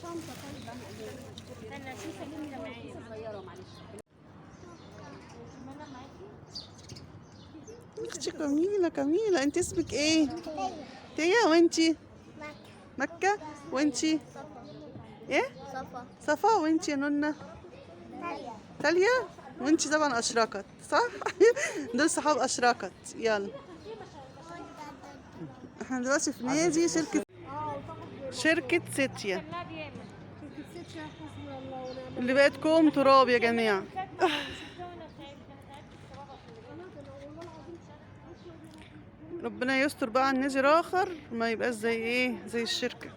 استنى شوفي جميله معايا صغيره معلش. اختي جميلة جميلة. انت اسمك ايه؟ تيا. وانتي؟ مكة. وانتي؟ ايه؟ صفا. وانتي يا نونا؟ تاليا. وانتي طبعا اشركت صح؟ دول صحاب اشركت. يلا احنا دلوقتي في نادي شركة سيتيا اللي بقت كوم تراب يا جماعة. ربنا يستر بقى على النادي الاخر ما يبقاش زي ايه، زي الشركة.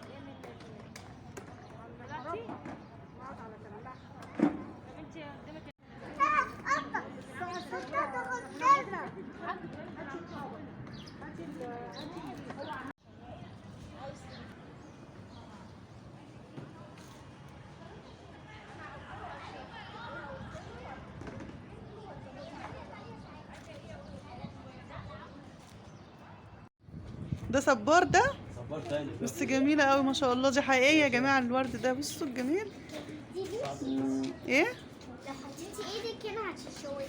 ده صبار ده؟ صبار تاني بس جميلة قوي ما شاء الله. دي حقيقية يا جماعة الورد ده. بصوا الجميل. ايه؟ لو حطيتي ايدك هنا هتشوي.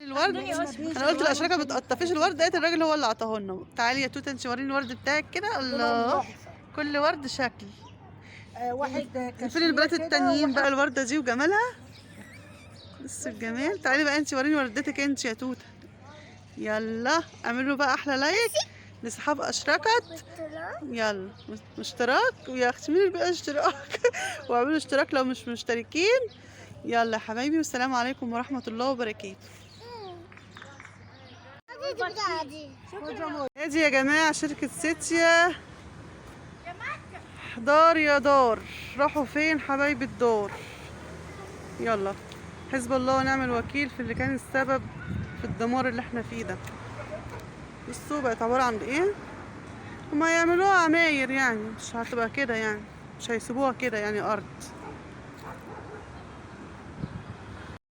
الورد انا قلت الاشركه بتقطفيش الورد، لقيت الراجل هو اللي عطاه لنا. تعالي يا توته انت وريني الورد بتاعك كده. الله، كل ورد شكل. واحد فين البنات التانيين بقى الورده دي وجمالها؟ بس الجمال. تعالي بقى انت وريني وردتك انت يا توته. يلا اعملوا بقى احلى لايك لاصحاب اشركت. يلا اشتراك ويا اختي مين اللي بقى اشتراك واعملوا اشتراك لو مش مشتركين. يلا يا حبايبي والسلام عليكم ورحمه الله وبركاته. ادي يا جماعه شركه سيتيا. دار يا دار. راحوا فين حبايب الدار؟ يلا حسب الله ونعم الوكيل في اللي كان السبب في الدمار اللي احنا فيه ده. بصوا بقت عباره عن ايه. هما يعملوها عماير يعني، مش هتبقى كده يعني، مش هيسيبوها كده يعني ارض.